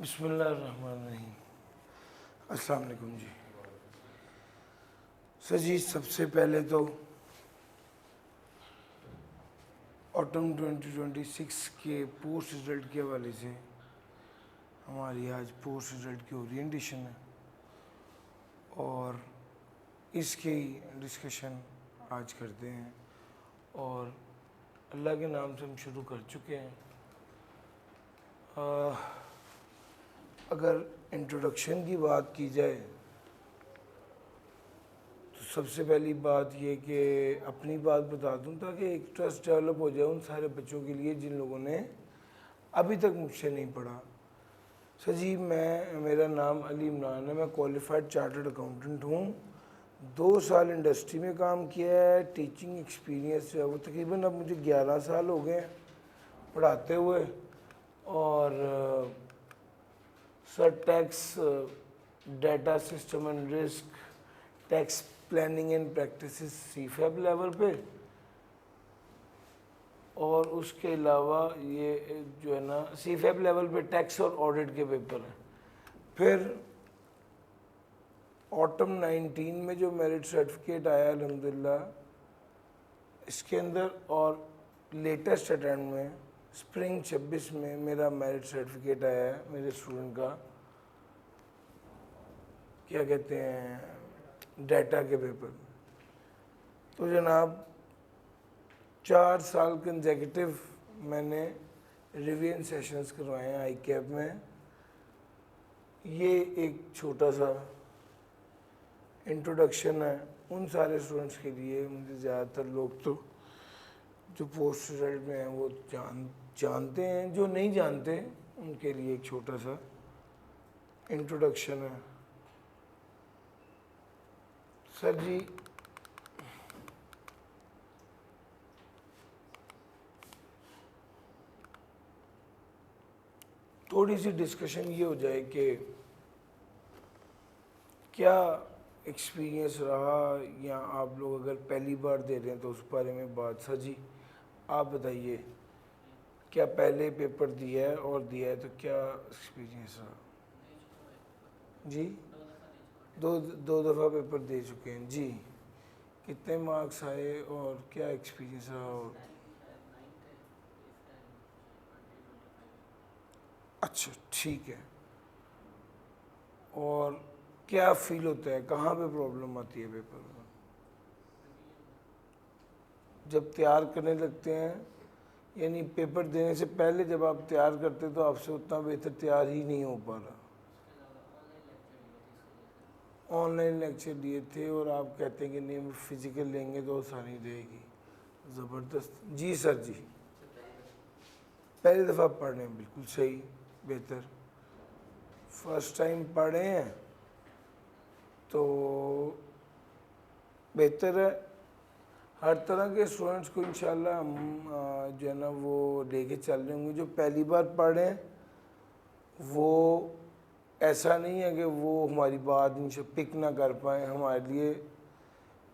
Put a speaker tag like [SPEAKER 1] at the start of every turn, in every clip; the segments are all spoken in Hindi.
[SPEAKER 1] बिस्मिल्लाहिर्रहमानिर्रहीम। अस्सलाम वालेकुम जी। सर जी, सबसे पहले तो ऑटम 2026 के पोस्ट रिजल्ट के हवाले से हमारी आज पोस्ट रिजल्ट की ओरिएंटेशन है और इसके ही डिस्कशन आज करते हैं। और अल्लाह के नाम से हम शुरू कर चुके हैं। अगर इंट्रोडक्शन की बात की जाए तो सबसे पहली बात ये कि अपनी बात बता दूं ताकि एक ट्रस्ट डेवलप हो जाए उन सारे बच्चों के लिए जिन लोगों ने अभी तक मुझसे नहीं पढ़ा। सर जी, मेरा नाम अली इमरान है। मैं क्वालिफाइड चार्टर्ड अकाउंटेंट हूँ। 2 साल इंडस्ट्री में काम किया है। टीचिंग एक्सपीरियंस जो है वो तकरीबन अब मुझे 11 साल हो गए हैं पढ़ाते हुए। और sir, tax, data system and risk, tax planning and practices CFAB level पे, और उसके अलावा ये जो है ना सीफैब लेवल पे टैक्स और ऑडिट के पेपर हैं। फिर ऑटम 19 में जो मेरिट सर्टिफिकेट आया अल्हम्दुलिल्लाह इसके अंदर, और लेटेस्ट अटेम्प्ट में स्प्रिंग 26 में मेरा मेरिट सर्टिफिकेट आया है मेरे स्टूडेंट का, क्या कहते हैं, डाटा के पेपर। तो जनाब 4 साल कंसेक्यूटिव मैंने रिवीजन सेशंस करवाए हैं आई कैप में। ये एक छोटा सा इंट्रोडक्शन है उन सारे स्टूडेंट्स के लिए। मुझे ज़्यादातर लोग तो जो पोस्ट रिजल्ट में हैं वो जानते हैं, जो नहीं जानते उनके लिए एक छोटा सा इंट्रोडक्शन है। सर जी, थोड़ी सी डिस्कशन ये हो जाए कि क्या एक्सपीरियंस रहा, या आप लोग अगर पहली बार दे रहे हैं तो उस बारे में बात। सर जी, आप बताइए, क्या पहले पेपर दिया है, और दिया है तो क्या एक्सपीरियंस रहा? जी, दो दफ़ा पेपर दे चुके हैं जी। कितने मार्क्स आए और क्या एक्सपीरियंस रहा? और अच्छा, ठीक है। और क्या फील होता है, कहाँ पे प्रॉब्लम आती है पेपर में? जब तैयार करने लगते हैं, यानी पेपर देने से पहले जब आप तैयार करते तो आपसे उतना बेहतर तैयार ही नहीं हो पा रहा। ऑनलाइन लेक्चर दिए थे और आप कहते हैं कि नहीं फिजिकल लेंगे तो आसानी रहेगी। ज़बरदस्त जी सर जी। पहली दफ़ा पढ़ रहे हैं, बिल्कुल सही, बेहतर। फर्स्ट टाइम पढ़ रहे हैं तो बेहतर है। हर तरह के स्टूडेंट्स को इंशाल्लाह हम जो है ना वो लेके चल रहे होंगे। जो पहली बार पढ़ रहे हैं वो ऐसा नहीं है कि वो हमारी बात इनसे पिक ना कर पाएँ। हमारे लिए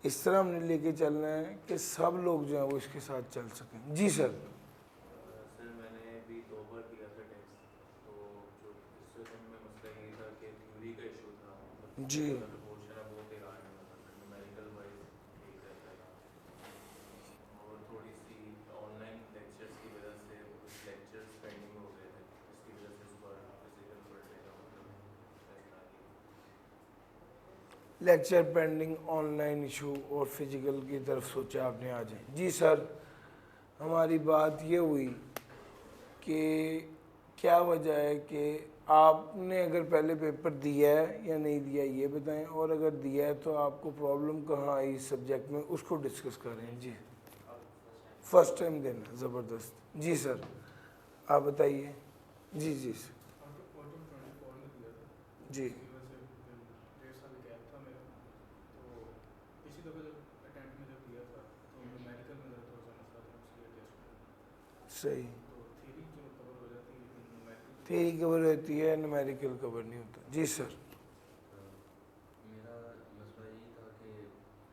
[SPEAKER 1] इस तरह हमने लेके चलना है कि सब लोग जो हैं वो इसके साथ चल सकें। जी सर।
[SPEAKER 2] सर, मैंने भी 2 बार दिया था टेस्ट। तो जो इस सेशन में मसला ये था कि थ्योरी का इशू था, मतलब
[SPEAKER 1] जी
[SPEAKER 2] थ्योरी का जो पोर्शन है वो तैयार नहीं होता था, न्यूमेरिकल वाइज ठीक रहता था। और थोड़ी सी ऑनलाइन लेक्चर्स की वजह से कुछ लेक्चर्स पेंडिंग हो गए थे, इसकी वजह से इस बार फिजिकल पढ़ने का मतलब फैसला किया।
[SPEAKER 1] लेक्चर पेंडिंग, ऑनलाइन इशू और फिजिकल की तरफ सोचा आपने आज। जी सर, हमारी बात ये हुई कि क्या वजह है कि आपने अगर पहले पेपर दिया है या नहीं दिया ये बताएं, और अगर दिया है तो आपको प्रॉब्लम कहाँ आई इस सब्जेक्ट में उसको डिस्कस करें। जी, फर्स्ट टाइम देना, ज़बरदस्त। जी सर, आप बताइए। जी जी सर।
[SPEAKER 3] ऑटम 24 में दिया था,
[SPEAKER 1] जी
[SPEAKER 3] इसकी वजह से फिर 1.5 साल गैप था मेरा। तो पिछली दफ़ा जब अटैम्प्ट में जब दिया था तो न्यूमेरिकल में ज़रा थोड़ा सा मसला था, उसके लिए टेस्ट में
[SPEAKER 1] सही।
[SPEAKER 3] तो थ्योरी जो कवर हो जाती है लेकिन न्यूमेरिकल जो
[SPEAKER 1] थ्योरी कवर होती है, न्यूमेरिकल कवर नहीं होता। जी सर।
[SPEAKER 4] मेरा मसला यही था कि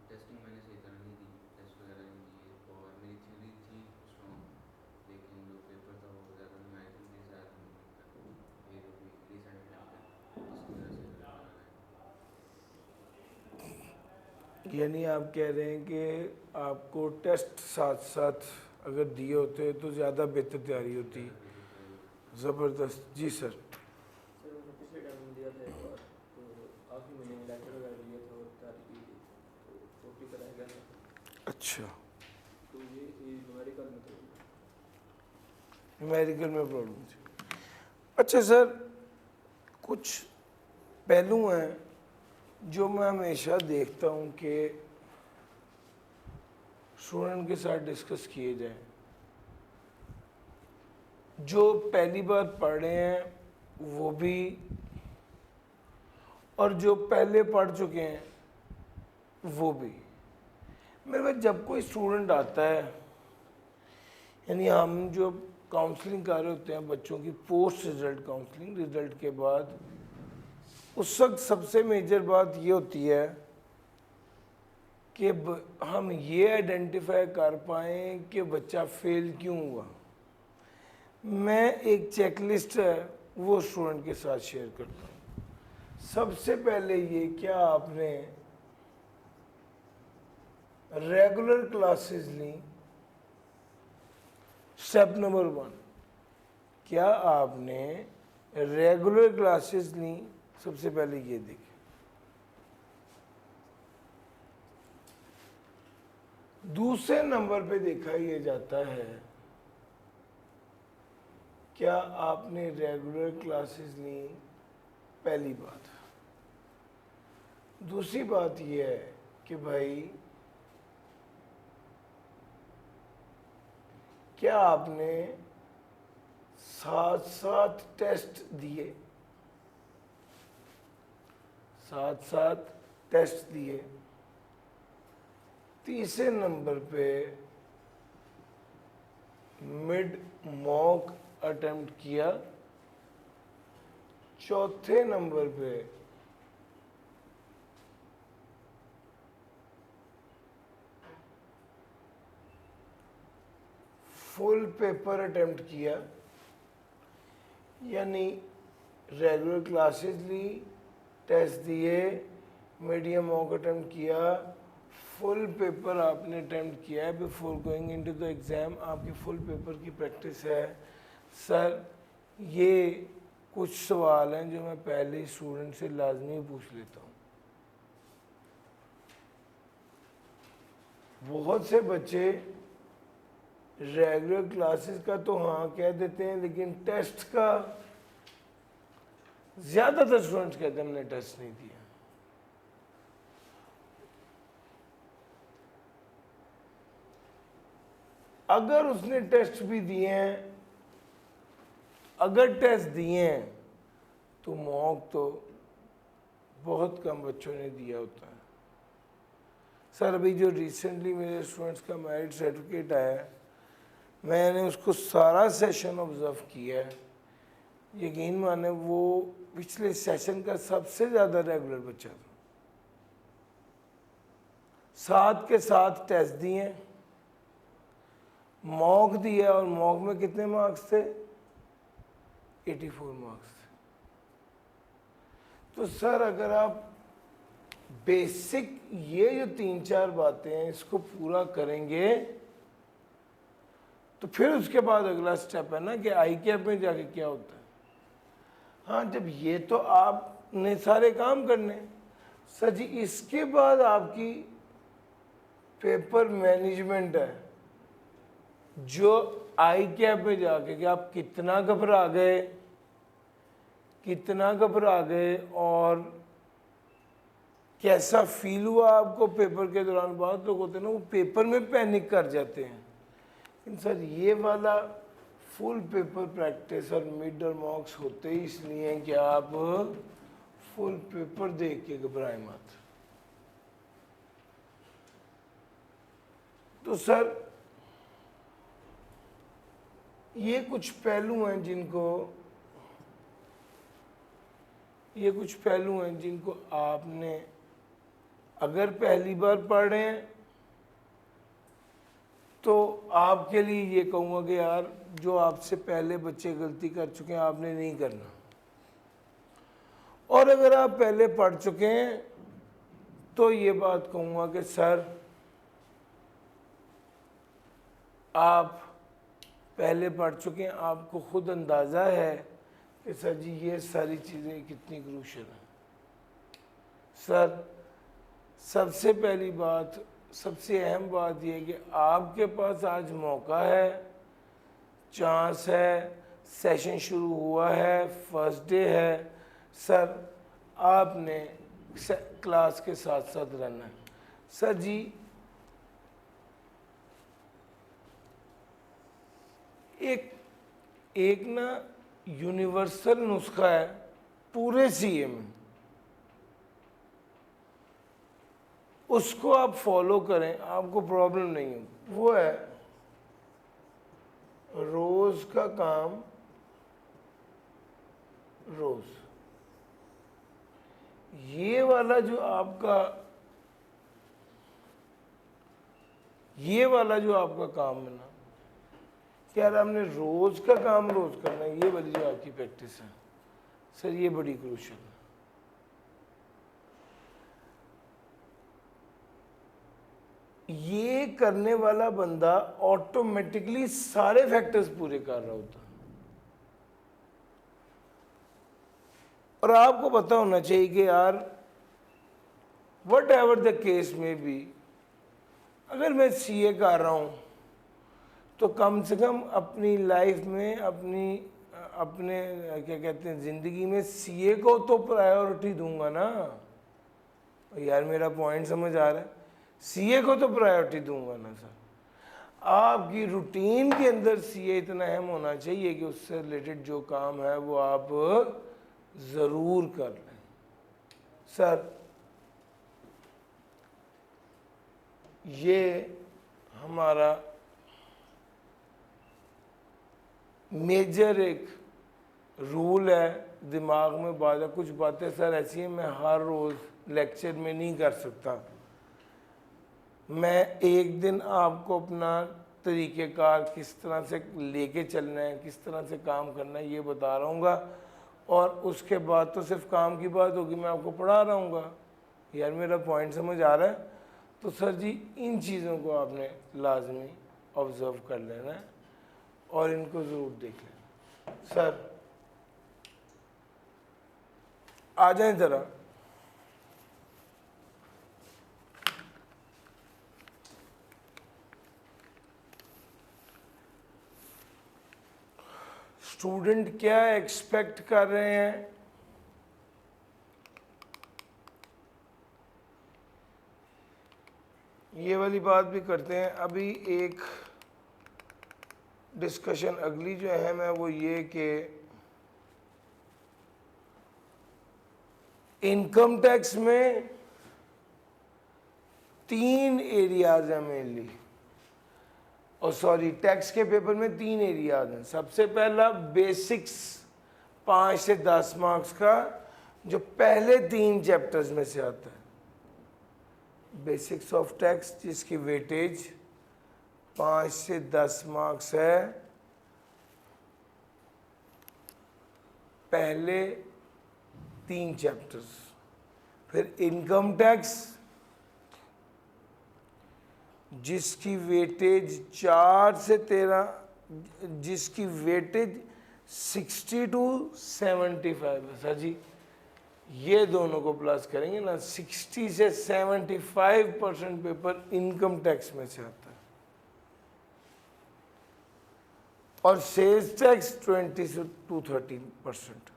[SPEAKER 4] टेस्टिंग मैंने सही तरह नहीं दी, टेस्ट वगैरह नहीं दिए, और मेरी थ्योरी थी स्ट्रॉन्ग, लेकिन जो पेपर था वो ज़्यादा न्यूमेरिकल के साथ। फिर अभी रिसेंटली
[SPEAKER 1] यानी आप कह रहे हैं कि आपको टेस्ट साथ साथ अगर दिए होते तो ज़्यादा बेहतर तैयारी होती। ज़बरदस्त। जी सर।
[SPEAKER 5] सर मैंने पिछले टाइम में दिया था एक बार, तो आखिरी महीने में लेक्चर वगैरह लिए थे और तैयारी की थी, तो पेपर रह गया था।
[SPEAKER 1] अच्छा,
[SPEAKER 5] तो ये न्यूमेरिकल में तो
[SPEAKER 1] न्यूमेरिकल में प्रॉब्लम थी। अच्छा सर, कुछ पहलू हैं जो मैं हमेशा देखता हूँ कि स्टूडेंट के साथ डिस्कस किए जाएं। जो पहली बार पढ़ रहे हैं वो भी, और जो पहले पढ़ चुके हैं वो भी। मेरे पास जब कोई स्टूडेंट आता है, यानी हम जो काउंसलिंग कर रहे होते हैं बच्चों की, पोस्ट रिजल्ट काउंसलिंग, रिजल्ट के बाद, उस वक्त सबसे मेजर बात ये होती है कि हम ये आइडेंटिफाई कर पाएँ कि बच्चा फेल क्यों हुआ। मैं एक चेकलिस्ट है वो स्टूडेंट के साथ शेयर करता हूँ। सबसे पहले ये, क्या आपने रेगुलर क्लासेस ली? स्टेप नंबर 1, क्या आपने रेगुलर क्लासेस ली? सबसे पहले ये देखें। दूसरे नंबर पे देखा ये जाता है, क्या आपने रेगुलर क्लासेस ली? पहली बात। दूसरी बात ये है कि भाई क्या आपने साथ साथ टेस्ट दिए? साथ साथ टेस्ट दिए। तीसरे नंबर पे मिड मॉक अटेम्प्ट किया। चौथे नंबर पे फुल पेपर अटेम्प्ट किया, यानी रेगुलर क्लासेस ली, टेस्ट दिए, मीडियम मॉक अटेम्प्ट किया, फुल पेपर आपने अटेम्प्ट किया है। Before going into the exam आपकी फुल पेपर की प्रैक्टिस है। सर, ये कुछ सवाल हैं जो मैं पहले ही स्टूडेंट से लाजमी पूछ लेता हूँ। बहुत से बच्चे रेगुलर क्लासेस का तो हाँ कह देते हैं, लेकिन टेस्ट का ज़्यादातर स्टूडेंट्स कहते हैं हमने टेस्ट नहीं दिया। अगर उसने टेस्ट भी दिए हैं, अगर टेस्ट दिए हैं, तो मॉक तो बहुत कम बच्चों ने दिया होता है। सर, अभी जो रिसेंटली मेरे स्टूडेंट्स का मेरिट सर्टिफिकेट आया है, मैंने उसको सारा सेशन ऑब्ज़र्व किया है। यकीन माने वो पिछले सेशन का सबसे ज़्यादा रेगुलर बच्चा था। साथ के साथ टेस्ट दिए, मॉक दिया, और मॉक में कितने मार्क्स थे? 84 मार्क्स थे। तो सर, अगर आप बेसिक ये जो 3-4 बातें हैं इसको पूरा करेंगे, तो फिर उसके बाद अगला स्टेप है ना कि आई कैप में जाके क्या होता है। हाँ, जब ये तो आपने सारे काम करने, सर जी, इसके बाद आपकी पेपर मैनेजमेंट है, जो आई कैप में जाके कि आप कितना घबरा गए, और कैसा फील हुआ आपको पेपर के दौरान। बहुत लोग होते हैं ना, वो पेपर में पैनिक कर जाते हैं। लेकिन सर, ये वाला फुल पेपर प्रैक्टिस और मिड और मॉक्स होते ही इसलिए हैं कि आप फुल पेपर देख के घबराए मत। तो सर, ये कुछ पहलू हैं जिनको आपने, अगर पहली बार पढ़ रहे हैं तो आपके लिए ये कहूँगा कि यार, जो आपसे पहले बच्चे गलती कर चुके हैं आपने नहीं करना। और अगर आप पहले पढ़ चुके हैं तो ये बात कहूँगा कि सर आप पहले पढ़ चुके हैं, आपको खुद अंदाज़ा है कि सर जी ये सारी चीज़ें कितनी क्रूशल हैं। सर सबसे पहली बात, सबसे अहम बात यह कि आपके पास आज मौका है, चांस है, सेशन शुरू हुआ है, फर्स्ट डे है। सर आपने क्लास के साथ साथ रहना है। सर जी एक ना यूनिवर्सल नुस्खा है पूरे सीए में, उसको आप फॉलो करें, आपको प्रॉब्लम नहीं है। वो है रोज का काम रोज। ये वाला जो आपका काम है ना, कि यार आपने रोज का काम रोज करना है, ये वाली जो आपकी प्रैक्टिस है सर, ये बड़ी क्रूशल है। ये करने वाला बंदा ऑटोमेटिकली सारे फैक्टर्स पूरे कर रहा होता है। और आपको पता होना चाहिए कि यार वट एवर द केस में भी, अगर मैं सीए कर रहा हूँ तो कम से कम अपनी लाइफ में, अपने क्या कहते हैं ज़िंदगी में सीए को तो प्रायोरिटी दूंगा ना यार। मेरा पॉइंट समझ आ रहा है? सीए को तो प्रायोरिटी दूंगा ना सर। आपकी रूटीन के अंदर सीए इतना अहम होना चाहिए कि उससे रिलेटेड जो काम है वो आप ज़रूर कर लें। सर ये हमारा मेजर एक रूल है, दिमाग में बात है। कुछ बातें सर ऐसी हैं मैं हर रोज़ लेक्चर में नहीं कर सकता। मैं एक दिन आपको अपना तरीक़ेकार किस तरह से लेके चलना है, किस तरह से काम करना है, ये बता रहूँगा। और उसके बाद तो सिर्फ काम की बात होगी, मैं आपको पढ़ा रहूँगा। यार मेरा पॉइंट समझ आ रहा है? तो सर जी इन चीज़ों को आपने लाजमी ऑब्ज़र्व कर लेना है और इनको ज़रूर देख लेना। सर आ जाएं ज़रा। स्टूडेंट क्या एक्सपेक्ट कर रहे हैं? ये वाली बात भी करते हैं। अभी एक डिस्कशन अगली जो अहम है वो ये कि इनकम टैक्स में 3 एरियाज हैं मेनली, और सॉरी टैक्स के पेपर में 3 एरियाज हैं। सबसे पहला बेसिक्स 5 से 10 मार्क्स का, जो पहले 3 चैप्टर्स में से आता है। बेसिक्स ऑफ टैक्स जिसकी वेटेज 5 से 10 मार्क्स है, पहले 3 चैप्टर्स। फिर इनकम टैक्स जिसकी वेटेज 4 से 13, जिसकी वेटेज 60 to 75 है। सर जी ये दोनों को प्लस करेंगे ना, 60 से 75% पेपर इनकम टैक्स में से आता है। और सेल्स टैक्स 20 to 30%।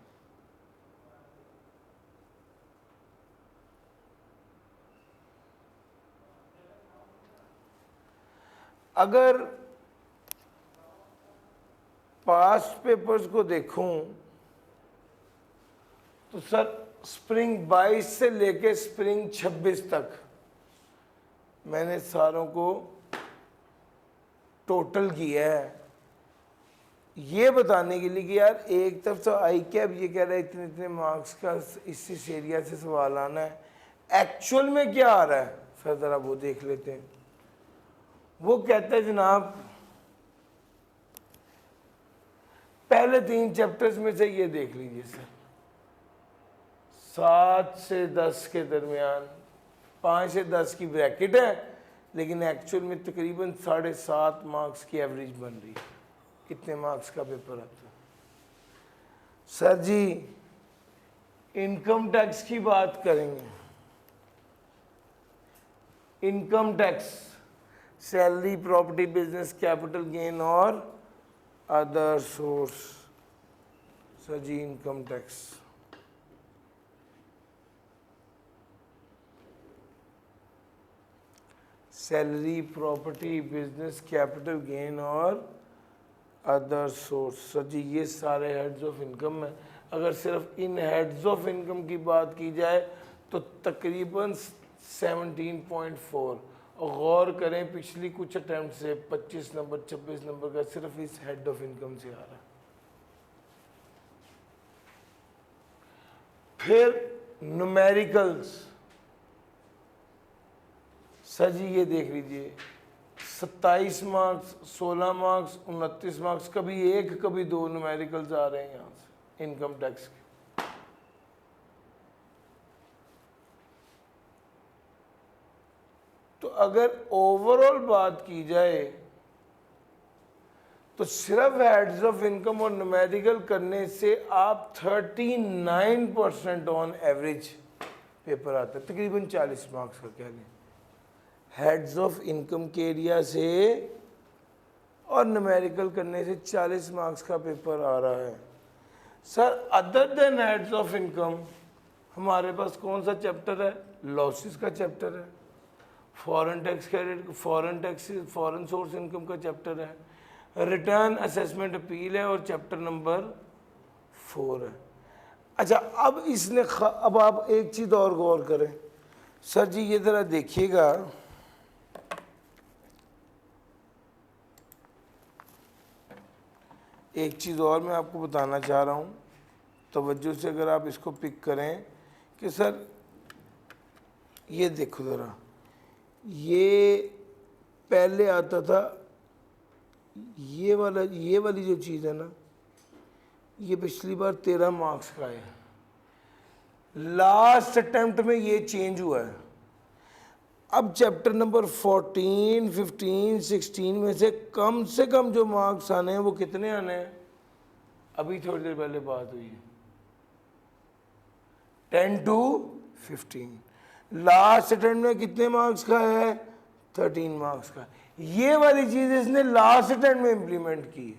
[SPEAKER 1] अगर पास्ट पेपर्स को देखूं तो सर स्प्रिंग 22 से लेके स्प्रिंग 26 तक मैंने सारों को टोटल किया है, ये बताने के लिए कि यार एक तरफ तो आई कैप ये कह रहा है इतने इतने मार्क्स का इस एरिया से सवाल आना है, एक्चुअल में क्या आ रहा है सर ज़रा वो देख लेते हैं। वो कहता है जनाब पहले 3 चैप्टर्स में से ये देख लीजिए सर, 7 से 10 के दरमियान 5 से 10 की ब्रैकेट है, लेकिन एक्चुअल में तकरीबन 7.5 मार्क्स की एवरेज बन रही है। कितने मार्क्स का पेपर आता है? सर जी इनकम टैक्स की बात करेंगे। Income tax, salary, property, business, capital gain और other source. Sir ji income tax, salary, property, business, capital gain और अदर सोर्स। सर जी ये सारे हेड्स ऑफ इनकम है। अगर सिर्फ इन हेड्स ऑफ इनकम की बात की जाए तो तकरीबन 17.4। और गौर करें पिछली कुछ अटैम्प्ट से 25 नंबर 26 नंबर का सिर्फ इस हेड ऑफ इनकम से आ रहा है। फिर न्यूमेरिकल्स। सर जी ये देख लीजिए 27 मार्क्स, 16 मार्क्स, 29 मार्क्स, कभी एक कभी दो न्यूमेरिकल्स आ रहे हैं यहाँ से इनकम टैक्स के। तो अगर ओवरऑल बात की जाए तो सिर्फ हेड्स ऑफ इनकम और न्यूमेरिकल करने से आप 39% ऑन एवरेज पेपर आता है, तकरीबन 40 मार्क्स का कह लें। हेड्स ऑफ इनकम के एरिया से और न्यूमेरिकल करने से 40 मार्क्स का पेपर आ रहा है। Sir other than heads of income हमारे पास कौन सा चैप्टर है? लॉसेस का चैप्टर है, foreign tax credit, foreign source income का चैप्टर है, रिटर्न असेसमेंट अपील है और चैप्टर नंबर 4 है। अच्छा अब इसने अब आप एक चीज़ और गौर करें। सर जी ये ज़रा देखिएगा, एक चीज़ और मैं आपको बताना चाह रहा हूँ, तवज्जो से अगर आप इसको पिक करें कि सर ये देखो ज़रा, ये पहले आता था ये वाली जो चीज़ है ना, ये पिछली बार 13 मार्क्स का है। लास्ट अटेम्प्ट में ये चेंज हुआ है। अब चैप्टर नंबर 14, 15, 16 में से कम जो मार्क्स आने हैं वो कितने आने हैं? अभी थोड़ी देर पहले बात हुई है, 10 to 15। लास्ट अटेम्प्ट में कितने मार्क्स का है? 13 मार्क्स का। ये वाली चीज़ इसने लास्ट अटेम्प्ट में इम्प्लीमेंट की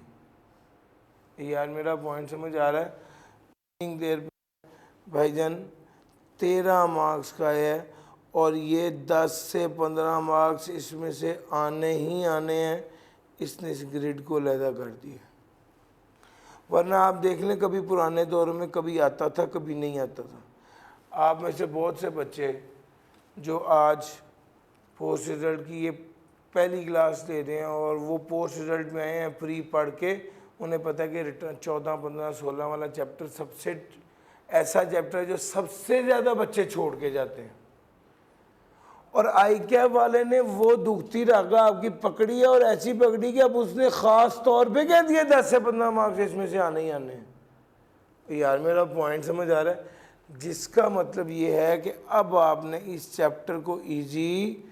[SPEAKER 1] है। यार मेरा पॉइंट समझ आ रहा है? देर भाईजान 13 मार्क्स का है और ये 10 से 15 मार्क्स इसमें से आने ही आने हैं। इसने इस ग्रिड को लैदा कर दिया। वरना आप देख लें कभी पुराने दौर में कभी आता था कभी नहीं आता था। आप में से बहुत से बच्चे जो आज पोस्ट रिजल्ट की ये पहली क्लास ले रहे हैं और वो पोस्ट रिजल्ट में आए हैं प्री पढ़ के, उन्हें पता है कि रिटर्न 14, 15, 16 वाला चैप्टर सबसे ऐसा चैप्टर है जो सबसे ज़्यादा बच्चे छोड़ के जाते हैं। और आई कैप वाले ने वो दुखती रागा आपकी पकड़ी है और ऐसी पकड़ी कि अब उसने ख़ास तौर पे कह दिया 10 से 15 मार्क्स इसमें से आने ही आने हैं। यार मेरा पॉइंट समझ आ रहा है? जिसका मतलब ये है कि अब आपने इस चैप्टर को इजी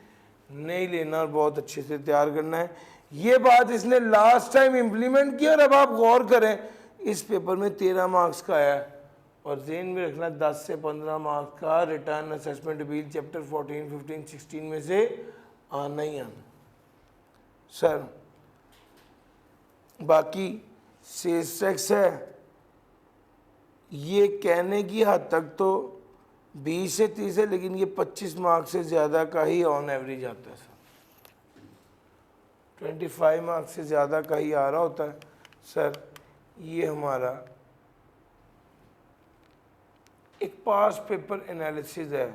[SPEAKER 1] नहीं लेना और बहुत अच्छे से तैयार करना है। ये बात इसने लास्ट टाइम इम्प्लीमेंट की और अब आप गौर करें इस पेपर में 13 मार्क्स का है और ज़हन में रखना 10 से 15 मार्क्स का रिटर्न असेसमेंट बिल चैप्टर 14, 15, 16 में से आना ही आना। सर बाकी सेल्स टैक्स है, ये कहने की हद तक तो 20 से 30 है, लेकिन ये 25 मार्क्स से ज़्यादा का ही ऑन एवरेज आता है। सर 25 मार्क्स से ज़्यादा का ही आ रहा होता है। सर ये हमारा एक पास पेपर एनालिसिस है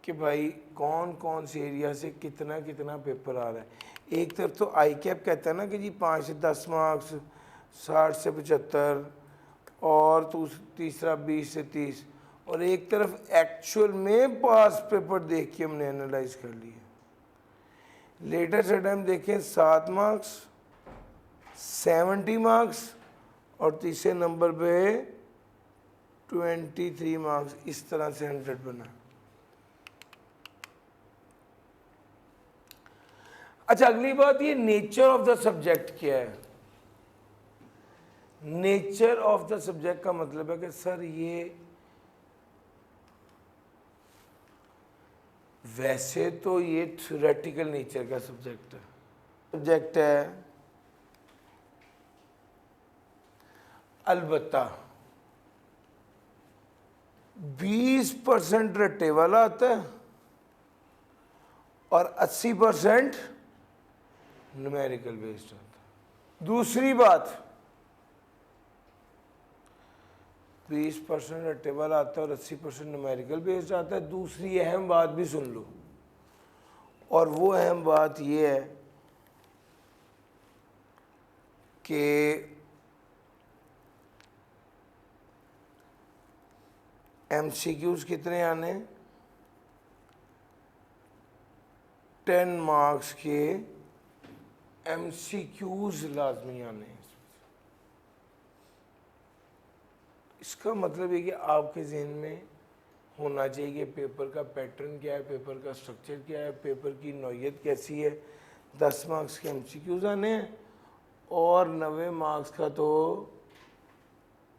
[SPEAKER 1] कि भाई कौन कौन से एरिया से कितना कितना पेपर आ रहा है। एक तरफ तो आई कैप कहता है ना कि जी 5 से 10 मार्क्स, 60 से 75 और तीसरा 20 से 30, और एक तरफ एक्चुअल में पास पेपर देख के हमने एनालाइज कर लिया। लेटेस्ट अटेम्प्ट देखें 7 मार्क्स, 70 मार्क्स और तीसरे नंबर पे 23 मार्क्स, इस तरह से 100 बना। अच्छा, अगली बात, ये नेचर ऑफ द सब्जेक्ट क्या है? नेचर ऑफ द सब्जेक्ट का मतलब है कि सर ये वैसे तो ये थ्योरेटिकल नेचर का सब्जेक्ट है, अलबत्ता 20% रट्टे वाला आता है और 80% न्यूमेरिकल बेस्ड आता है। दूसरी बात, 20% रट्टे वाला आता है और 80% न्यूमेरिकल बेस्ड आता है। दूसरी अहम बात भी सुन लो, और वो अहम बात ये है कि MCQs कितने आने? 10 मार्क्स के MCQs लाजमी आने हैं। इसका मतलब ये कि आपके जहन में होना चाहिए कि पेपर का पैटर्न क्या है, पेपर का स्ट्रक्चर क्या है, पेपर की नौइयत कैसी है। 10 मार्क्स के MCQs आने हैं और 90 मार्क्स का तो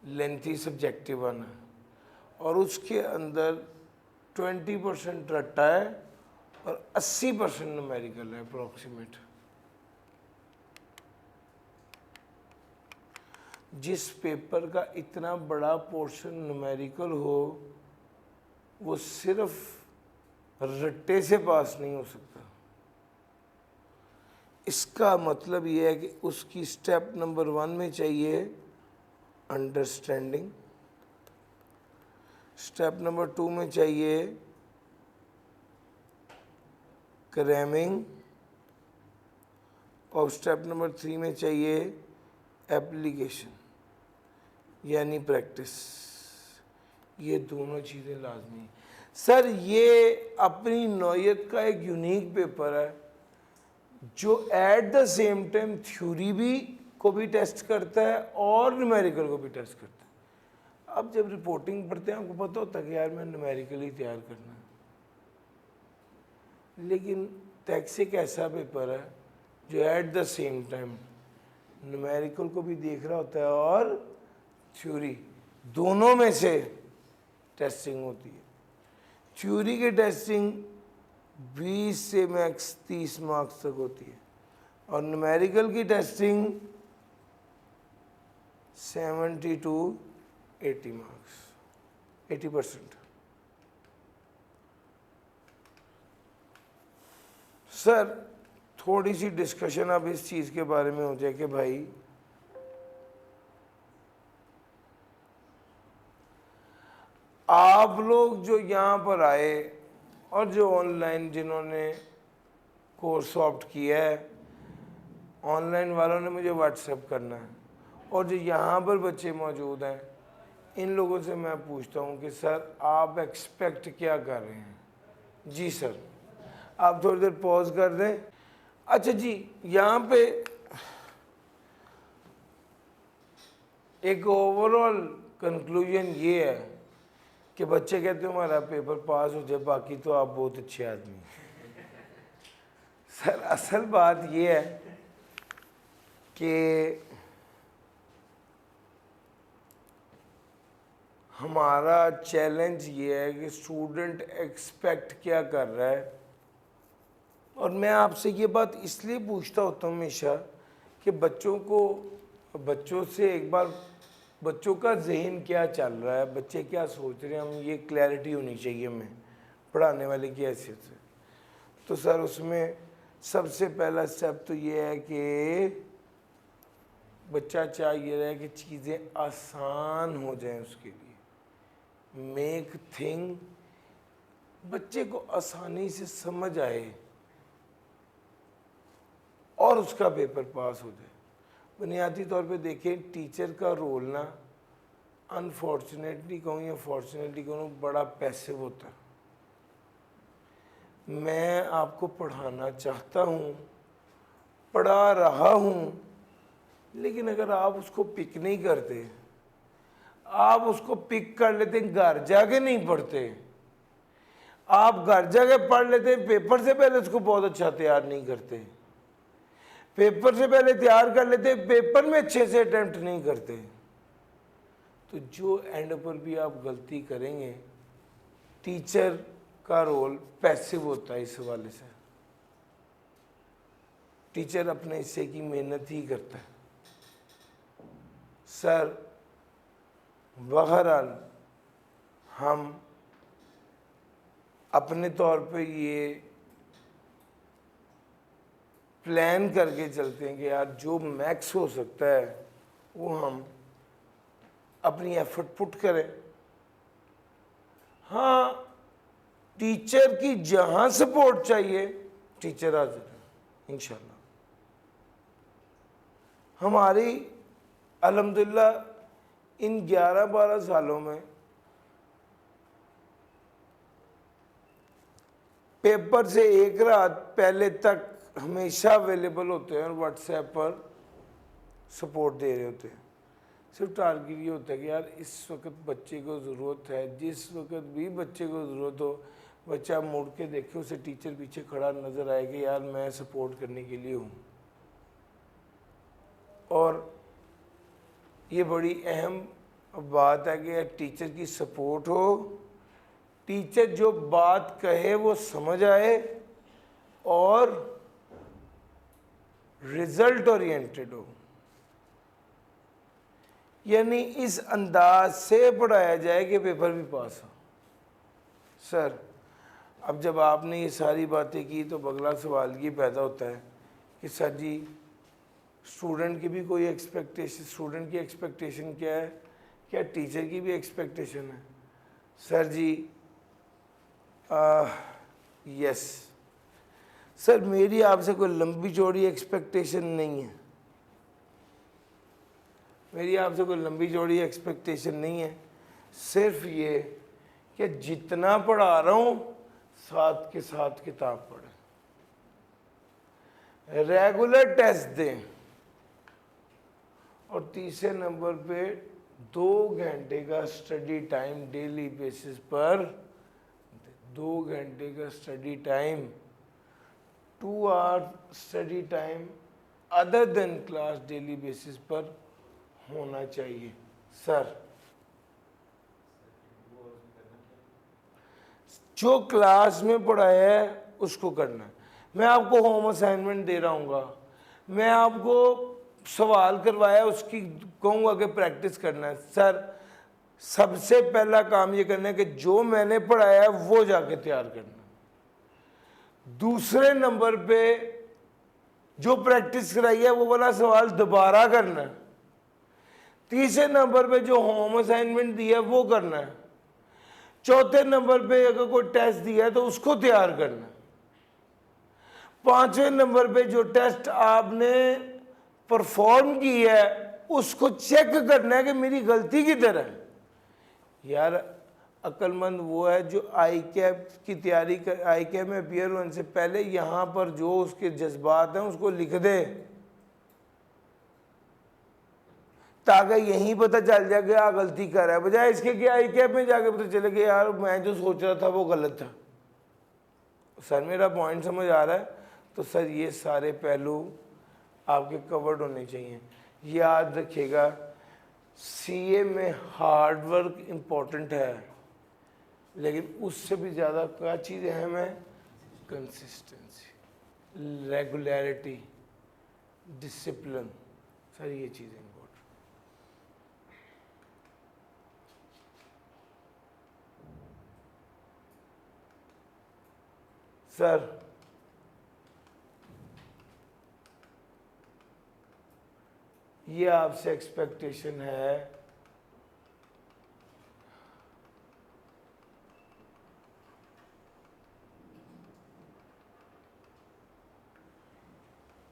[SPEAKER 1] लेंथी सब्जेक्टिव आना है, और उसके अंदर 20% रट्टा है और 80% न्यूमेरिकल है अप्रोक्सीमेट। जिस पेपर का इतना बड़ा पोर्शन न्यूमेरिकल हो वो सिर्फ रट्टे से पास नहीं हो सकता। इसका मतलब ये है कि उसकी स्टेप नंबर 1 में चाहिए अंडरस्टैंडिंग, स्टेप नंबर 2 में चाहिए क्रैमिंग, और स्टेप नंबर 3 में चाहिए एप्लीकेशन यानी प्रैक्टिस। ये दोनों चीज़ें लाजमी हैं। सर ये अपनी नौयत का एक यूनिक पेपर है जो at the same time theory भी को भी टेस्ट करता है और न्यूमेरिकल को भी टेस्ट करता है। अब जब रिपोर्टिंग पढ़ते हैं आपको पता होता है कि यार मैं न्यूमेरिकली तैयार करना है, लेकिन टैक्स एक ऐसा पेपर है जो at the same time numerical को भी देख रहा होता है और थ्योरी, दोनों में से टेस्टिंग होती है। थ्योरी की टेस्टिंग 20 से मैक्स 30 मार्क्स तक होती है और न्यूमेरिकल की टेस्टिंग 70 to 80 मार्क्स, 80%। सर थोड़ी सी डिस्कशन अब इस चीज़ के बारे में हो जाए कि भाई आप लोग जो यहाँ पर आए और जो ऑनलाइन जिन्होंने कोर्स ऑप्ट किया है, ऑनलाइन वालों ने मुझे व्हाट्सएप करना है, और जो यहाँ पर बच्चे मौजूद हैं इन लोगों से मैं पूछता हूँ कि सर आप एक्सपेक्ट क्या कर रहे हैं? जी सर, आप थोड़ी देर पॉज कर दें। अच्छा जी, यहाँ पे एक ओवरऑल कंक्लूजन ये है कि बच्चे कहते हैं हमारा पेपर पास हो जाए, बाकी तो आप बहुत अच्छे आदमी हैं। सर असल बात ये है कि हमारा चैलेंज ये है कि स्टूडेंट एक्सपेक्ट क्या कर रहा है, और मैं आपसे ये बात इसलिए पूछता होता हूँ हमेशा कि बच्चों से एक बार बच्चों का जहन क्या चल रहा है, बच्चे क्या सोच रहे हैं, हम ये क्लैरिटी होनी चाहिए हमें पढ़ाने वाले की हैसियत से। तो सर उसमें सबसे पहला स्टेप तो ये है कि बच्चा चाहिए रहे कि चीज़ें आसान हो जाएं उसके लिए। मेक थिंग बच्चे को आसानी से समझ आए और उसका पेपर पास हो जाए। बुनियादी तौर पे देखें, टीचर का रोल ना अनफॉर्चुनेटली कहूँ या फॉर्चुनेटली कहूँ बड़ा पैसिव होता है। मैं आपको पढ़ाना चाहता हूँ, पढ़ा रहा हूँ, लेकिन अगर आप उसको पिक नहीं करते, आप उसको पिक कर लेते घर जाके नहीं पढ़ते, आप घर जाके पढ़ लेते पेपर से पहले उसको बहुत अच्छा तैयार नहीं करते, पेपर से पहले तैयार कर लेते, पेपर में अच्छे से अटेम्प्ट नहीं करते, तो जो एंड पर भी आप गलती करेंगे, टीचर का रोल पैसिव होता है इस हवाले से। टीचर अपने हिस्से की मेहनत ही करता है। सर बहरहाल हम अपने तौर पे ये प्लान करके चलते हैं कि यार जो मैक्स हो सकता है वो हम अपनी एफर्ट पुट करें। हाँ, टीचर की जहाँ सपोर्ट चाहिए टीचर हाजिर है इंशाल्लाह। हमारी अल्हम्दुलिल्लाह इन 11-12 सालों में पेपर से एक रात पहले तक हमेशा अवेलेबल होते हैं और व्हाट्सएप पर सपोर्ट दे रहे होते हैं। सिर्फ टारगेट ये होता है कि यार इस वक्त बच्चे को ज़रूरत है, जिस वक्त भी बच्चे को ज़रूरत हो, बच्चा मुड़ के देखे, उसे टीचर पीछे खड़ा नज़र आए कि यार मैं सपोर्ट करने के लिए हूँ। और ये बड़ी अहम बात है कि टीचर की सपोर्ट हो, टीचर जो बात कहे वो समझ आए और रिजल्ट ओरिएंटेड हो, यानी इस अंदाज से पढ़ाया जाए कि पेपर भी पास हो। सर अब जब आपने ये सारी बातें की तो अगला सवाल ये पैदा होता है कि सर जी स्टूडेंट की भी कोई एक्सपेक्टेशन, स्टूडेंट की एक्सपेक्टेशन क्या है, क्या टीचर की भी एक्सपेक्टेशन है? सर जी यस सर, मेरी आपसे कोई लंबी चौड़ी एक्सपेक्टेशन नहीं है, मेरी आपसे कोई लंबी चौड़ी एक्सपेक्टेशन नहीं है। सिर्फ ये कि जितना पढ़ा रहा हूँ साथ के साथ किताब पढ़ें, रेगुलर टेस्ट दें और तीसरे नंबर पे 2 घंटे का स्टडी टाइम डेली बेसिस पर, 2 घंटे का study time, 2 hour study time other than class daily basis पर होना चाहिए। सर जो क्लास में पढ़ाया है उसको करना है। मैं आपको होम असाइनमेंट दे रहा हूँ, मैं आपको सवाल करवाया उसकी कहूँगा कि प्रैक्टिस करना है। सर सबसे पहला काम ये करना है कि जो मैंने पढ़ाया है वो जाके तैयार करना। दूसरे नंबर पे जो प्रैक्टिस कराई है वो वाला सवाल दोबारा करना है। तीसरे नंबर पे जो होम असाइनमेंट दिया है वो करना है। चौथे नंबर पे अगर कोई टेस्ट दिया है तो उसको तैयार करना है। 5वें नंबर पे जो टेस्ट आपने परफॉर्म की है उसको चेक करना है कि मेरी गलती किधर है। यार अक्लमंद वो है जो आई कैप की तैयारी कर, आई कैप में अपीयर होने से पहले यहाँ पर जो उसके जज्बात हैं उसको लिख दे, ताकि यहीं पता चल जाए कि आ गलती कर रहा है, बजाय इसके कि आई कैप में जाके पता चले कि यार मैं जो सोच रहा था वो गलत था। सर मेरा पॉइंट समझ आ रहा है? तो सर ये सारे पहलू आपके कवर्ड होने चाहिए। याद रखिएगा सीए में हार्ड वर्क इम्पोर्टेंट है, लेकिन उससे भी ज़्यादा क्या चीज़ अहम है? Consistency, regularity, discipline. सर ये चीज़ें इम्पोर्टेंट। सर ये आपसे एक्सपेक्टेशन है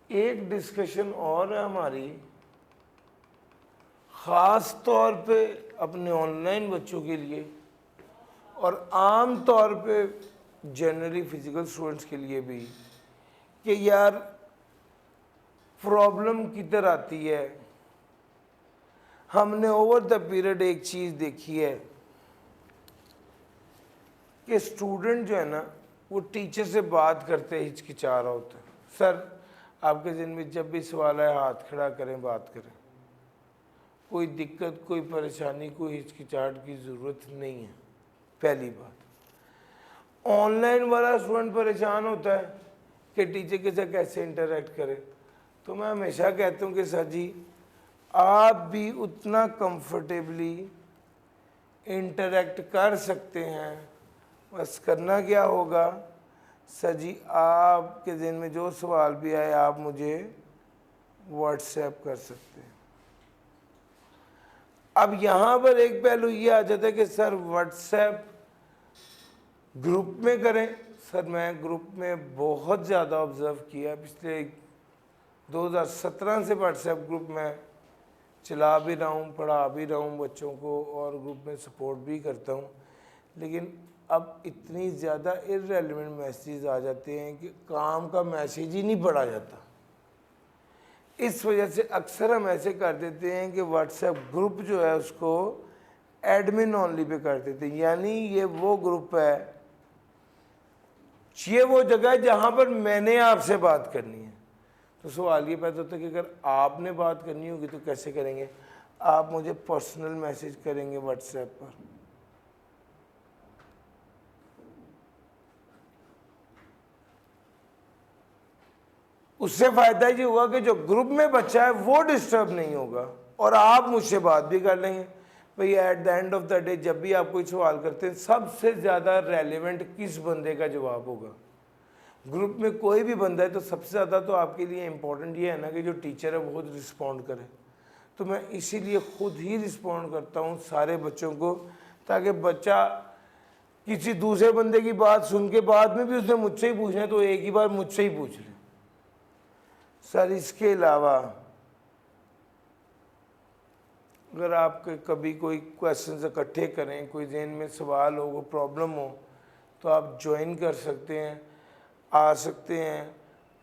[SPEAKER 1] एक डिस्कशन और है हमारी, ख़ास तौर पे अपने ऑनलाइन बच्चों के लिए और आम तौर पे जनरली फिजिकल स्टूडेंट्स के लिए भी, कि यार प्रॉब्लम किधर आती है। हमने ओवर द पीरियड एक चीज़ देखी है कि स्टूडेंट जो है ना वो टीचर से बात करते हिचकिचा रहा होता है। सर आपके ज़हन में जब भी सवाल आए हाथ खड़ा करें, बात करें। कोई दिक्कत, कोई परेशानी, कोई हिचकिचाहट की ज़रूरत नहीं है। पहली बात, ऑनलाइन वाला स्टूडेंट परेशान होता है कि टीचर के साथ कैसे इंटरेक्ट करे, तो मैं हमेशा कहता हूँ कि सर जी आप भी उतना कंफर्टेबली इंटरेक्ट कर सकते हैं। बस करना क्या होगा, सर जी आपके ज़हन में जो सवाल भी आए आप मुझे व्हाट्सएप कर सकते हैं। अब यहाँ पर एक पहलू ये आ जाता है कि सर व्हाट्सएप ग्रुप में करें। सर मैं ग्रुप में बहुत ज़्यादा ऑब्ज़र्व किया, पिछले 2017 से व्हाट्सएप ग्रुप में चला भी रहा हूँ, पढ़ा भी रहा हूँ बच्चों को, और ग्रुप में सपोर्ट भी करता हूँ। लेकिन अब इतनी ज़्यादा इररेलेवेंट मैसेज आ जाते हैं कि काम का मैसेज ही नहीं पढ़ा जाता। इस वजह से अक्सर हम ऐसे कर देते हैं कि व्हाट्सएप ग्रुप जो है उसको एडमिन ओनली पे कर देते हैं, यानी ये वो ग्रुप है, ये वो जगह है जहाँ पर मैंने आपसे बात करनी है। तो सवाल ये पैदा होता है कि अगर आपने बात करनी होगी तो कैसे करेंगे? आप मुझे पर्सनल मैसेज करेंगे व्हाट्सएप पर। उससे फ़ायदा ये हुआ कि जो ग्रुप में बच्चा है वो डिस्टर्ब नहीं होगा और आप मुझसे बात भी कर लेंगे। भैया at the end of the day जब भी आप कोई सवाल करते हैं सबसे ज़्यादा रेलेवेंट किस बंदे का जवाब होगा? ग्रुप में कोई भी बंदा है तो सबसे ज़्यादा तो आपके लिए इम्पोर्टेंट ये है ना कि जो टीचर है वो खुद रिस्पॉन्ड करे। तो मैं इसीलिए खुद ही रिस्पॉन्ड करता हूँ सारे बच्चों को, ताकि बच्चा किसी दूसरे बंदे की बात सुन के बाद में भी उसने मुझसे ही पूछना है तो एक ही बार मुझसे ही पूछ ले। सर इसके अलावा अगर आप कभी कोई क्वेश्चन इकट्ठे करें, कोई जहन में सवाल हो, कोई प्रॉब्लम हो, तो आप ज्वाइन कर सकते हैं, आ सकते हैं,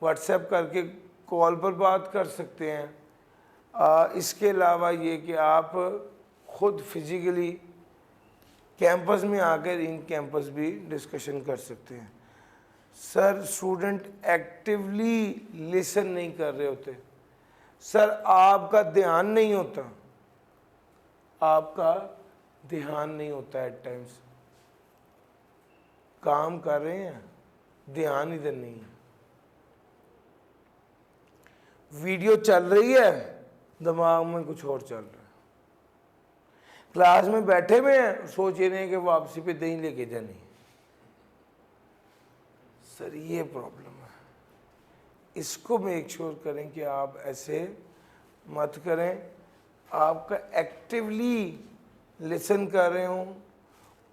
[SPEAKER 1] व्हाट्सएप करके कॉल पर बात कर सकते हैं। इसके अलावा ये कि आप खुद फिज़िकली कैंपस में आकर इन कैंपस भी डिस्कशन कर सकते हैं। सर स्टूडेंट एक्टिवली लिसन नहीं कर रहे होते, सर आपका ध्यान नहीं होता, आपका ध्यान नहीं होता। एट टाइम्स काम कर रहे हैं, ध्यान इधर नहीं है, वीडियो चल रही है, दिमाग में कुछ और चल रहा है, क्लास में बैठे हुए हैं, सोच रहे हैं कि वापसी पे दही लेके जानी है। सर ये प्रॉब्लम है, इसको मेक श्योर करें कि आप ऐसे मत करें। आपका एक्टिवली लिसन कर रहे हों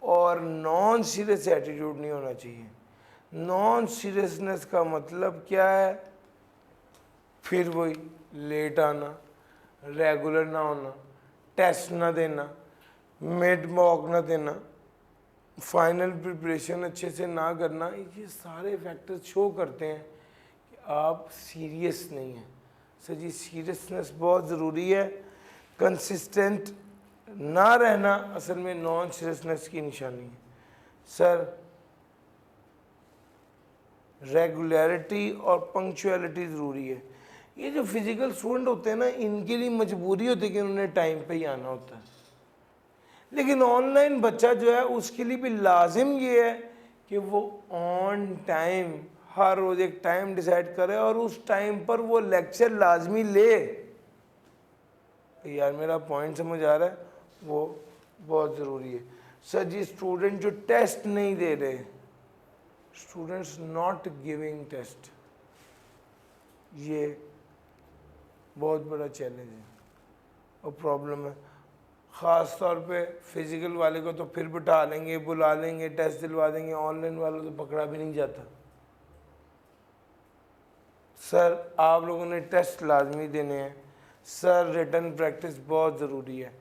[SPEAKER 1] और नॉन सीरियस एटीट्यूड नहीं होना चाहिए। नॉन सीरियसनेस का मतलब क्या है? फिर वही लेट आना, रेगुलर ना होना, टेस्ट ना देना, मिड मॉक ना देना, फाइनल प्रिपरेशन अच्छे से ना करना, ये सारे फैक्टर्स शो करते हैं कि आप सीरियस नहीं हैं। सर जी सीरियसनेस बहुत ज़रूरी है। कंसिस्टेंट ना रहना असल में नॉन सीरियसनेस की निशानी है। सर रेगुलरिटी और पंक्चुअलिटी ज़रूरी है। ये जो फिज़िकल स्टूडेंट होते हैं ना, इनके लिए मजबूरी होती है कि उन्हें टाइम पे ही आना होता है, लेकिन ऑनलाइन बच्चा जो है उसके लिए भी लाजिम ये है कि वो ऑन टाइम हर रोज़ एक टाइम डिसाइड करे और उस टाइम पर वो लेक्चर लाजमी ले। तो यार मेरा पॉइंट समझ आ रहा है, वो बहुत ज़रूरी है। सर जी स्टूडेंट जो टेस्ट नहीं दे रहे, स्टूडेंट्स नॉट गिविंग टेस्ट, ये बहुत बड़ा चैलेंज है और प्रॉब्लम है। ख़ास तौर पे फिज़िकल वाले को तो फिर बिठा लेंगे, बुला लेंगे, टेस्ट दिलवा देंगे, ऑनलाइन वालों तो पकड़ा भी नहीं जाता। सर आप लोगों ने टेस्ट लाजमी देने हैं। सर रिटन प्रैक्टिस बहुत ज़रूरी है।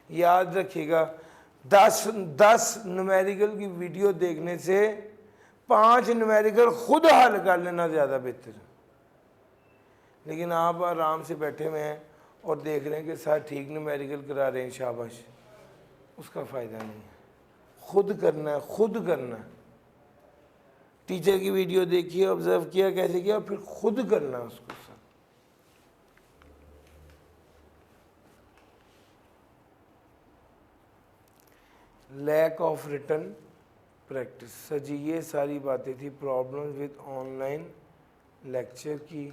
[SPEAKER 1] याद रखिएगा 10 न्यूमेरिकल की वीडियो देखने से 5 न्यूमेरिकल खुद हल कर लेना ज़्यादा बेहतर है। लेकिन आप आराम से बैठे हुए हैं और देख रहे हैं कि सर ठीक न्यूमेरिकल करा रहे हैं, शाबाश, उसका फ़ायदा नहीं है। खुद करना है, खुद करना है। टीचर की वीडियो देखिए, ऑब्जर्व किया कैसे किया, और फिर खुद करना है उसको। Sir lack of written practice. Sir ji ये सारी बातें थी प्रॉब्लम विद ऑनलाइन लेक्चर की।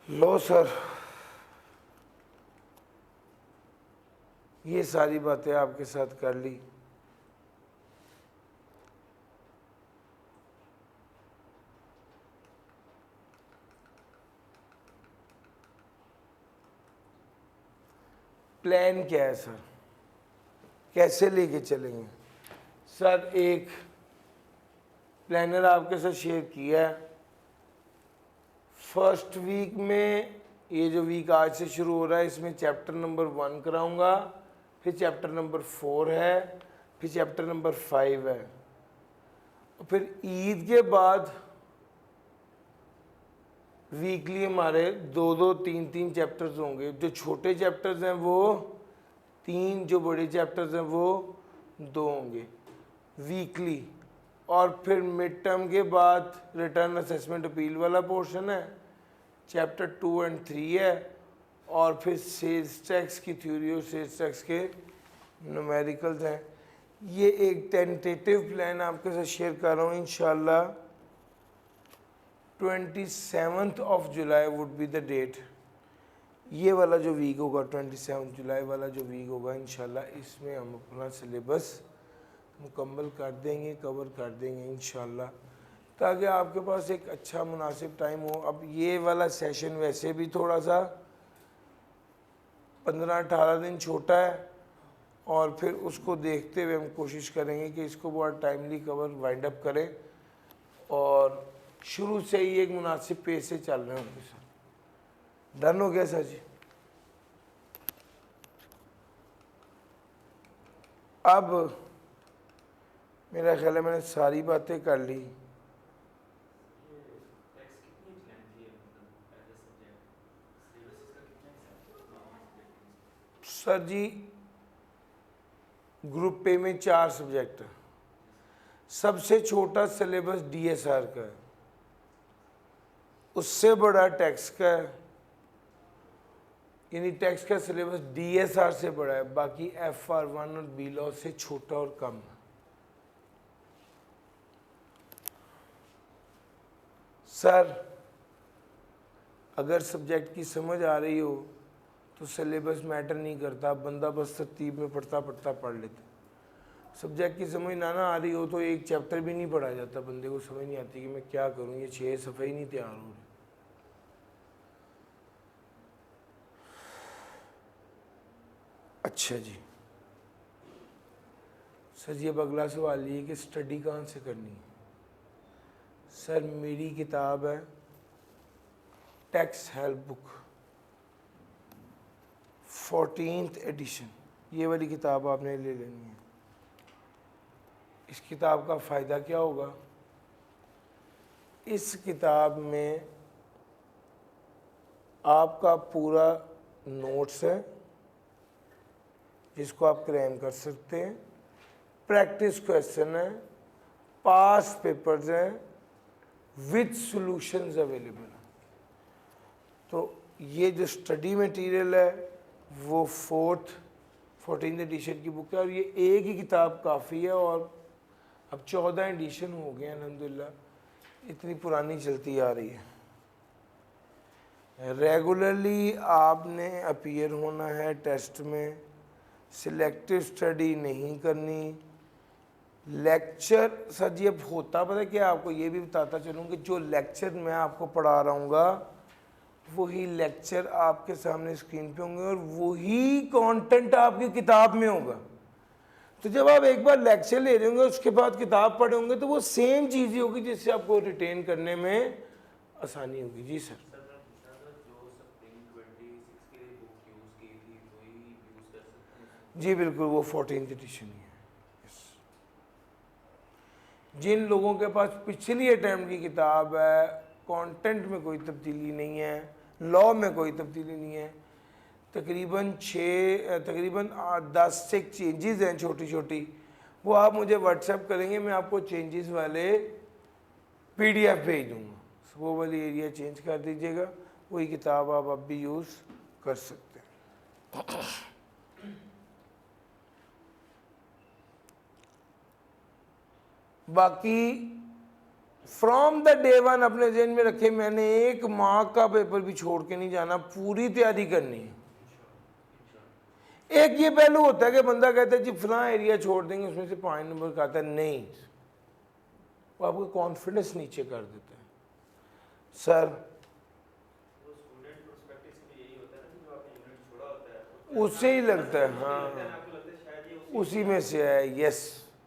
[SPEAKER 1] लो सर, ये सारी बातें आपके साथ कर ली। प्लान क्या है सर, कैसे लेके चलेंगे? सर एक प्लानर आपके साथ शेयर किया है। फर्स्ट वीक में, ये जो वीक आज से शुरू हो रहा है, इसमें चैप्टर नंबर 1 कराऊंगा, फिर चैप्टर नंबर 4 है, फिर चैप्टर नंबर 5 है, और फिर ईद के बाद वीकली हमारे 2-2, 3-3 चैप्टर्स होंगे। जो छोटे चैप्टर्स हैं वो 3, जो बड़े चैप्टर्स हैं वो 2 होंगे वीकली। और फिर मिड टर्म के बाद रिटर्न असेसमेंट अपील वाला पोर्शन है, चैप्टर 2 और 3 है, और फिर सेल्स टैक्स की थ्योरी और सेल्स टैक्स के न्यूमेरिकल्स हैं। ये एक टेंटेटिव प्लान आपके साथ शेयर कर रहा हूँ। इंशाल्लाह 27th of July would be the date. ये वाला जो वीक होगा 27 जुलाई वाला जो वीक होगा, इंशाल्लाह इसमें हम अपना सिलेबस मुकम्मल कर देंगे, कवर कर देंगे इंशाल्लाह, ताकि आपके पास एक अच्छा मुनासिब टाइम हो। अब ये वाला सेशन वैसे भी थोड़ा सा 15-18 दिन छोटा है, और फिर उसको देखते हुए हम कोशिश करेंगे कि इसको बहुत टाइमली कवर वाइंड अप करें, और शुरू से ही एक मुनासिब पेज से चल रहे होंगे सर। डन हो गया सर जी? अब मेरा ख्याल है मैंने सारी बातें कर ली। सर जी ग्रुप ए में 4 सब्जेक्ट है। सबसे छोटा सिलेबस DSR का है, उससे बड़ा टैक्स का है, यानी टैक्स का सिलेबस DSR से बड़ा है, बाकी FR1 और B लॉ से छोटा और कम है। सर अगर सब्जेक्ट की समझ आ रही हो तो सिलेबस मैटर नहीं करता, बंदा बस तरतीब में पढ़ता पढ़ लेता। सब्जेक्ट की समझ ना आ रही हो तो एक चैप्टर भी नहीं पढ़ा जाता, बंदे को समझ नहीं आती कि मैं क्या करूं, ये 6 सफ़े ही नहीं तैयार हो रहे। अच्छा जी सर जी, अब अगला सवाल ये कि स्टडी कहाँ से करनी है? सर मेरी किताब है tax help book 14th addition, ये वाली किताब आपने ले लेनी है। इस किताब का फ़ायदा क्या होगा? इस किताब में आपका पूरा नोट्स है जिसको आप क्रैम कर सकते हैं, प्रैक्टिस क्वेश्चन है, पास पेपर्स हैं विद सॉल्यूशंस अवेलेबल। तो ये जो स्टडी मटेरियल है वो 14th एडिशन की बुक है, और ये एक ही किताब काफ़ी है, और अब 14 एडिशन हो गए हैं अल्हम्दुलिल्लाह, इतनी पुरानी चलती आ रही है। रेगुलरली आपने अपीयर होना है टेस्ट में, सिलेक्टिव स्टडी नहीं करनी। लेक्चर सर जी अब होता पता है क्या, आपको ये भी बताता चलूँ कि जो लेक्चर मैं आपको पढ़ा रहा हूँ वही लेक्चर आपके सामने स्क्रीन पे होंगे, और वही कंटेंट आपकी किताब में होगा। तो जब आप एक बार लेक्चर ले रहे होंगे उसके बाद किताब पढ़े होंगे तो वो सेम चीज़ ही होगी जिससे आपको रिटेन करने में आसानी होगी। जी सर। जी बिल्कुल, वो 14th एडिशन ही है। जिन लोगों के पास पिछली अटैम्प्ट की किताब है, कंटेंट में कोई तब्दीली नहीं है, लॉ में कोई तब्दीली नहीं है, तकरीबन 10 से चेंजेस हैं छोटी छोटी, वो आप मुझे व्हाट्सएप करेंगे, मैं आपको चेंजेस वाले PDF भेज दूँगा, वो वाली एरिया चेंज कर दीजिएगा, वही किताब आप अब भी यूज़ कर सकते हैं। बाकी फ्रॉम द डे वन अपने जहन में रखे, मैंने एक मार्क का पेपर भी छोड़ के नहीं जाना, पूरी तैयारी करनी है। एक ये पहलू होता है कि बंदा कहता है जी फलां एरिया छोड़ देंगे उसमें से 5 नंबर का आता है, नहीं, वो आपको कॉन्फिडेंस नीचे कर देता है। सर
[SPEAKER 2] वो स्टूडेंट पर्सपेक्टिव से भी यही होता है ना कि जो आपने यूनिट छोड़ा होता है
[SPEAKER 1] उससे ही लगता है, हाँ
[SPEAKER 2] आपको लगता है शायद ये
[SPEAKER 1] उसी में से है, यस।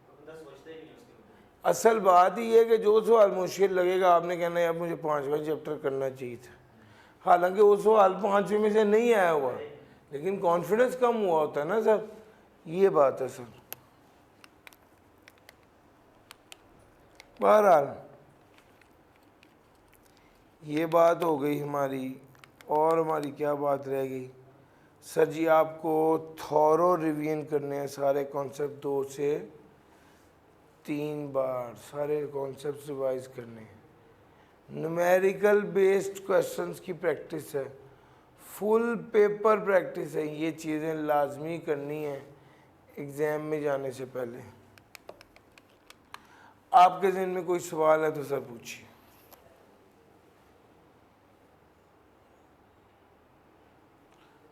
[SPEAKER 2] बंदा सोचता ही नहीं उसके ऊपर।
[SPEAKER 1] असल बात ही है कि जो सवाल मुश्किल लगेगा आपने कहना है अब मुझे 5वां चैप्टर करना चाहिए था, हालांकि वो सवाल 5वें में से नहीं आया हुआ, लेकिन कॉन्फिडेंस कम हुआ होता है ना सर, ये बात है सर। बहरहाल ये बात हो गई हमारी, और हमारी क्या बात रह गई सर जी, आपको थॉरो रिवीजन करने हैं सारे कॉन्सेप्ट, 2 से 3 बार सारे कॉन्सेप्ट रिवाइज करने हैं। न्यूमेरिकल बेस्ड क्वेश्चंस की प्रैक्टिस है, फुल पेपर प्रैक्टिस है, ये चीज़ें लाजमी करनी है एग्ज़ाम में जाने से पहले। आपके ज़हन में कोई सवाल है तो सर पूछिए।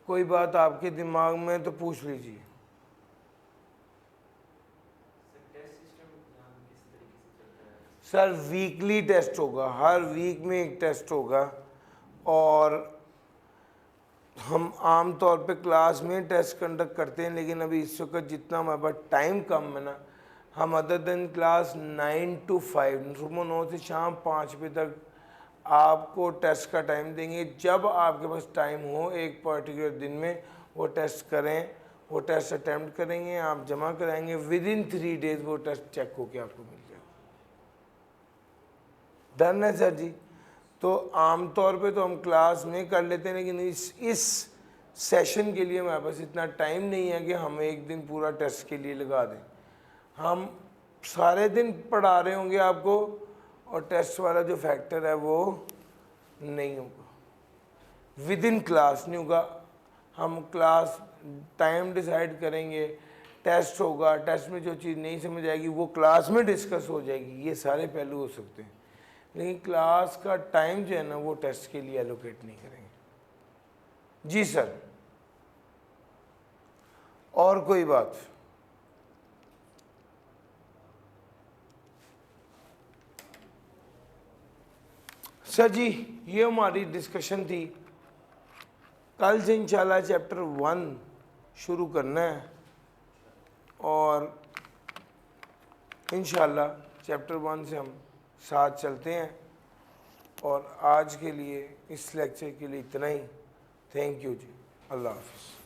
[SPEAKER 1] कोई बात आपके दिमाग में तो पूछ लीजिए।
[SPEAKER 2] टेस्ट सिस्टम किस तरीके से चलता है?
[SPEAKER 1] सर वीकली टेस्ट होगा, हर वीक में एक टेस्ट होगा, और हम आम तौर पे क्लास में टेस्ट कंडक्ट करते हैं, लेकिन अभी इस वक्त जितना हमारे पास टाइम कम है ना, हम अदर दिन क्लास 9 to 5 सुबह 9 से शाम 5 बजे तक आपको टेस्ट का टाइम देंगे। जब आपके पास टाइम हो एक पर्टिकुलर दिन में वो टेस्ट करें, वो टेस्ट अटैम्प्ट करेंगे, आप जमा कराएंगे, विद इन 3 days वो टेस्ट चेक होकर आपको मिल जाएगा। डन है सर जी। तो आम तौर पे तो हम क्लास में कर लेते हैं, लेकिन इस सेशन के लिए हमारे पास इतना टाइम नहीं है कि हम एक दिन पूरा टेस्ट के लिए लगा दें। हम सारे दिन पढ़ा रहे होंगे आपको, और टेस्ट वाला जो फैक्टर है वो नहीं होगा, विद इन क्लास नहीं होगा। हम क्लास टाइम डिसाइड करेंगे, टेस्ट होगा, टेस्ट में जो चीज़ नहीं समझ आएगी वो क्लास में डिस्कस हो जाएगी, ये सारे पहलू हो सकते हैं, लेकिन क्लास का टाइम जो है ना वो टेस्ट के लिए एलोकेट नहीं करेंगे। जी सर, और कोई बात? सर जी ये हमारी डिस्कशन थी, कल से इंशाल्लाह चैप्टर 1 शुरू करना है, और इंशाल्लाह चैप्टर 1 से हम साथ चलते हैं। और आज के लिए इस लेक्चर के लिए इतना ही। थैंक यू जी, अल्लाह हाफ़िज़।